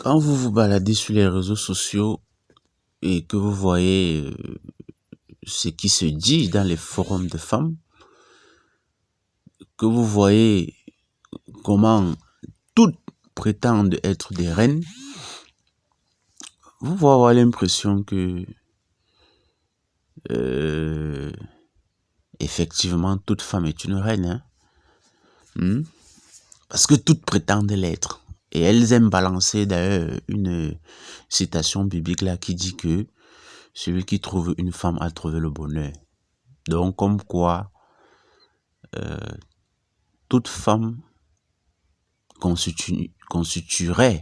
Quand vous vous baladez sur les réseaux sociaux et que vous voyez ce qui se dit dans les forums de femmes, que vous voyez comment toutes prétendent être des reines, vous pouvez avoir l'impression que effectivement toute femme est une reine, hein? Parce que toutes prétendent l'être. Et elles aiment balancer d'ailleurs une citation biblique là qui dit que celui qui trouve une femme a trouvé le bonheur. Donc comme quoi toute femme constituerait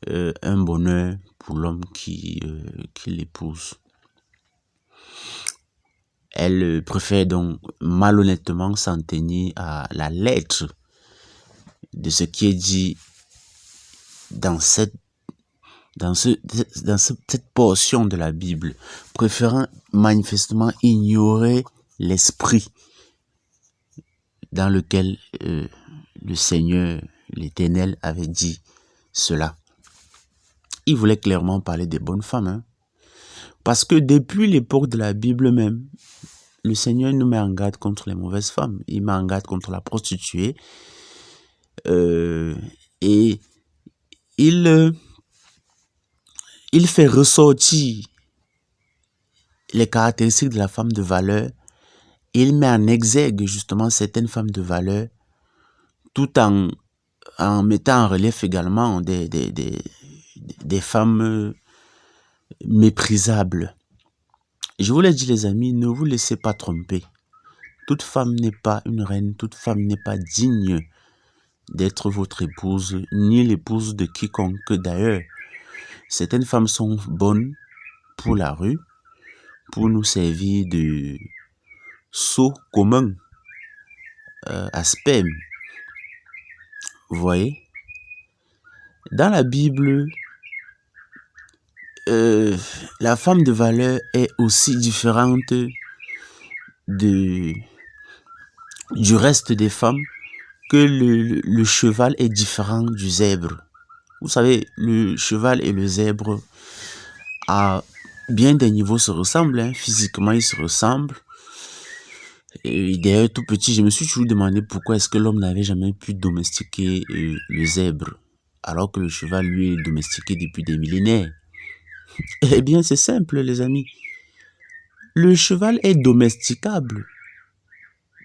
un bonheur pour l'homme qui l'épouse. Elle préfère donc malhonnêtement s'en tenir à la lettre de ce qui est dit dans cette portion de la Bible, préférant manifestement ignorer l'esprit dans lequel le Seigneur, l'Éternel, avait dit cela. Il voulait clairement parler des bonnes femmes, hein? Parce que depuis l'époque de la Bible même, le Seigneur nous met en garde contre les mauvaises femmes. Il met en garde contre la prostituée. Et il fait ressortir les caractéristiques de la femme de valeur. Et il met en exergue justement certaines femmes de valeur, tout en mettant en relief également des femmes méprisables. Je vous l'ai dit les amis, ne vous laissez pas tromper. Toute femme n'est pas une reine, toute femme n'est pas digne d'être votre épouse, ni l'épouse de quiconque. D'ailleurs, certaines femmes sont bonnes pour la rue, pour nous servir de seau commun à sperme. Vous voyez? Dans la Bible, la femme de valeur est aussi différente du reste des femmes que le cheval est différent du zèbre. Vous savez, le cheval et le zèbre, à bien des niveaux, se ressemblent, hein. Physiquement, ils se ressemblent. Et d'ailleurs, tout petit, je me suis toujours demandé pourquoi est-ce que l'homme n'avait jamais pu domestiquer le zèbre, alors que le cheval, lui, est domestiqué depuis des millénaires. Eh bien, c'est simple, les amis. Le cheval est domesticable,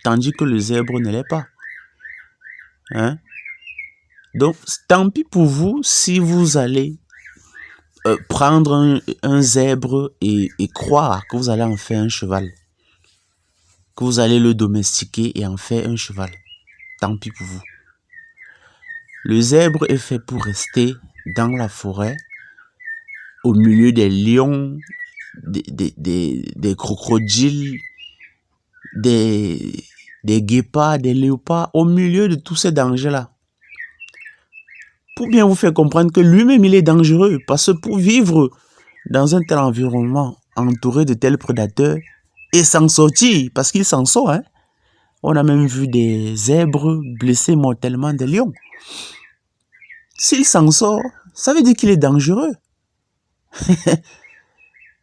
tandis que le zèbre ne l'est pas. Hein? Donc, tant pis pour vous si vous allez prendre un zèbre et croire que vous allez en faire un cheval. Que vous allez le domestiquer et en faire un cheval. Tant pis pour vous. Le zèbre est fait pour rester dans la forêt, au milieu des lions, des crocodiles, des guépards, des léopards, au milieu de tous ces dangers-là. Pour bien vous faire comprendre que lui-même, il est dangereux. Parce que pour vivre dans un tel environnement, entouré de tels prédateurs, et s'en sortir, parce qu'il s'en sort, hein. On a même vu des zèbres blesser mortellement des lions. S'il s'en sort, ça veut dire qu'il est dangereux.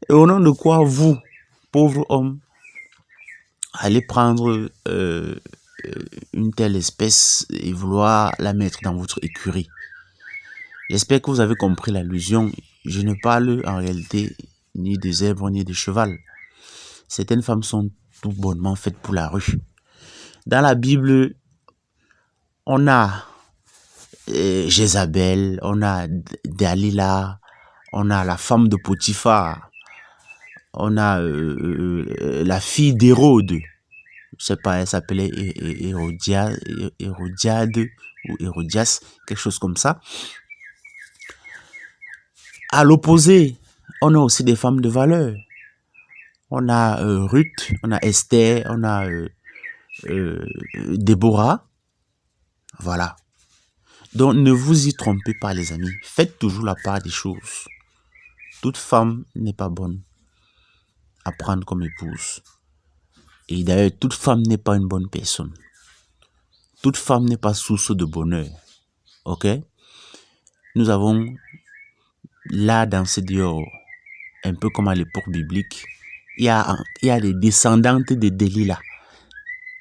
Et au nom de quoi vous, pauvre homme, allez prendre une telle espèce et vouloir la mettre dans votre écurie? J'espère que vous avez compris l'allusion. Je ne parle en réalité ni de zèbre ni de cheval. Certaines femmes sont tout bonnement faites pour la rue. Dans la Bible, on a Jézabel, on a Dalila, on a la femme de Potiphar, on a la fille d'Hérode. Je sais pas, elle s'appelait Hérodiade ou Hérodias, quelque chose comme ça. À l'opposé, on a aussi des femmes de valeur. On a Ruth, on a Esther, on a Déborah. Voilà. Donc ne vous y trompez pas les amis. Faites toujours la part des choses. Toute femme n'est pas bonne à prendre comme épouse. Et d'ailleurs, toute femme n'est pas une bonne personne. Toute femme n'est pas source de bonheur. Ok? nous avons là dans ce dehors, un peu comme à l'époque biblique, il y a des descendantes de Delilah,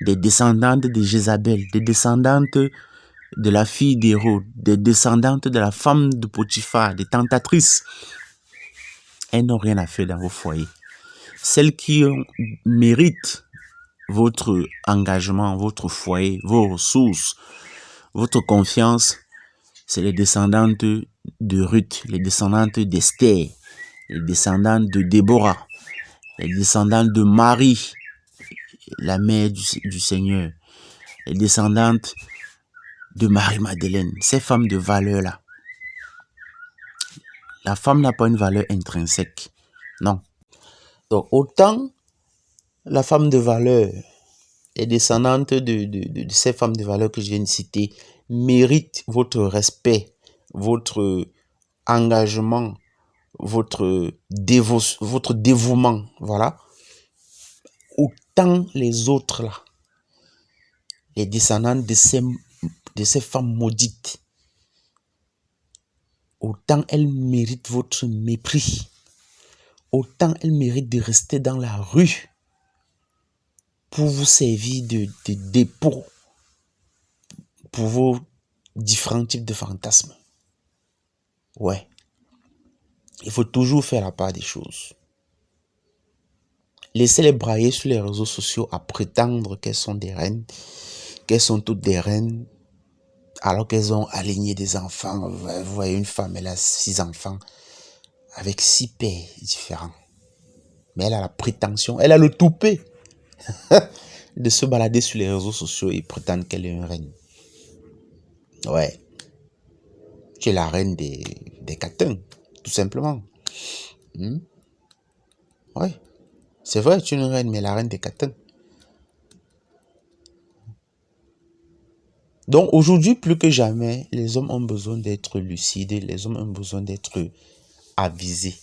des descendantes de Jézabel, des descendantes de la fille d'Hérode, des descendantes de la femme de Potiphar, des tentatrices. Elles n'ont rien à faire dans vos foyers. Celles qui méritent votre engagement, votre foyer, vos ressources, votre confiance, c'est les descendantes de Ruth, les descendantes d'Esther, les descendantes de Déborah, les descendantes de Marie, la mère du Seigneur, les descendantes de Marie-Madeleine, ces femmes de valeur-là. La femme n'a pas une valeur intrinsèque, non. Donc autant la femme de valeur, les descendantes de ces femmes de valeur que je viens de citer, méritent votre respect, votre engagement, votre dévouement, voilà. Autant les autres là, les descendants de ces femmes maudites, autant elles méritent votre mépris, autant elles méritent de rester dans la rue pour vous servir de dépôt pour vos différents types de fantasmes. Ouais. Il faut toujours faire la part des choses. Laissez-les brailler sur les réseaux sociaux à prétendre qu'elles sont des reines, qu'elles sont toutes des reines, alors qu'elles ont aligné des enfants. Vous voyez une femme, elle a 6 enfants, avec 6 pères différents. Mais elle a la prétention, elle a le toupet de se balader sur les réseaux sociaux et prétendre qu'elle est une reine. Ouais. Tu es la reine des catins, tout simplement. Ouais. C'est vrai, tu es une reine, mais la reine des catins. Donc aujourd'hui, plus que jamais, les hommes ont besoin d'être lucides, les hommes ont besoin d'être avisés.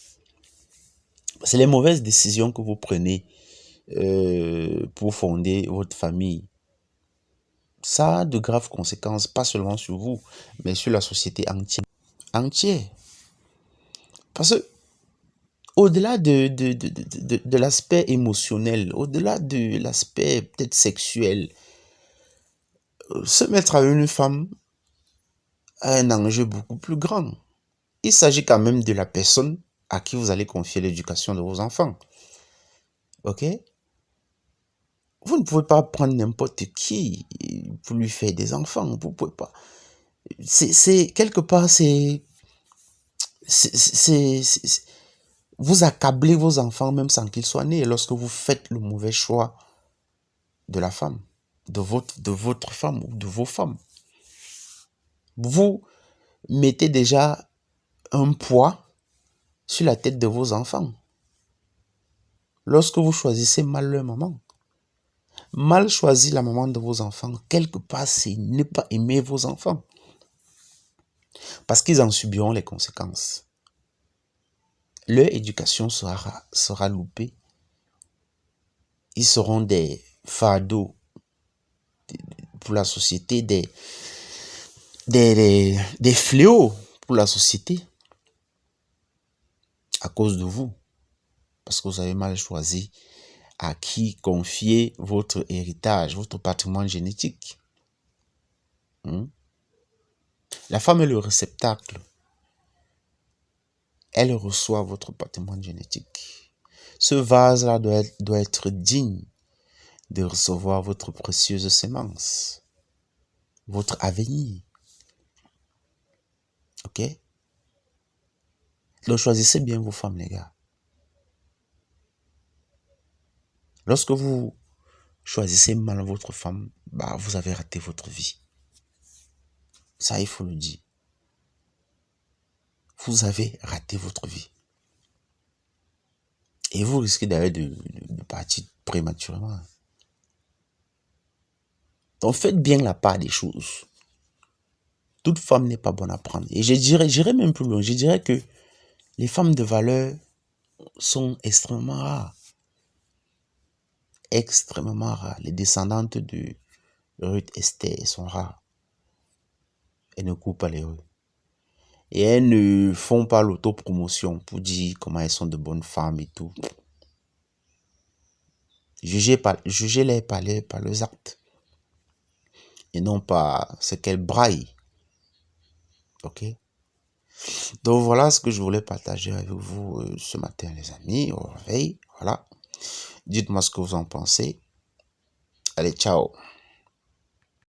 C'est les mauvaises décisions que vous prenez pour fonder votre famille. Ça a de graves conséquences, pas seulement sur vous, mais sur la société entière. Parce que au-delà de l'aspect émotionnel, au-delà de l'aspect peut-être sexuel, se mettre avec une femme a un enjeu beaucoup plus grand. Il s'agit quand même de la personne à qui vous allez confier l'éducation de vos enfants. Ok? Vous ne pouvez pas prendre n'importe qui pour lui faire des enfants. Vous pouvez pas. Quelque part, vous accablez vos enfants même sans qu'ils soient nés lorsque vous faites le mauvais choix de la femme, de votre femme ou de vos femmes. Vous mettez déjà un poids sur la tête de vos enfants. Lorsque vous choisissez mal leur maman, mal choisir la maman de vos enfants, quelque part, c'est ne pas aimer vos enfants. Parce qu'ils en subiront les conséquences. Leur éducation sera loupée. Ils seront des fardeaux pour la société, des fléaux pour la société à cause de vous. Parce que vous avez mal choisi à qui confier votre héritage, votre patrimoine génétique. La femme est le réceptacle. Elle reçoit votre patrimoine génétique. Ce vase-là doit être digne de recevoir votre précieuse sémence, votre avenir. Ok? Donc choisissez bien vos femmes, les gars. Lorsque vous choisissez mal votre femme, vous avez raté votre vie. Ça, il faut le dire. Vous avez raté votre vie. Et vous risquez d'aller de partir prématurément. Donc faites bien la part des choses. Toute femme n'est pas bonne à prendre. Et j'irai même plus loin. Je dirais que les femmes de valeur sont extrêmement rares. Extrêmement rares. Les descendantes de Ruth Esther sont rares. Elles ne courent pas les rues. et elles ne font pas l'autopromotion pour dire comment elles sont de bonnes femmes et tout. Jugez-les par leurs actes et non pas ce qu'elles braillent. Ok? Donc voilà ce que je voulais partager avec vous ce matin, les amis, au réveil. Voilà. Dites-moi ce que vous en pensez. Allez, ciao.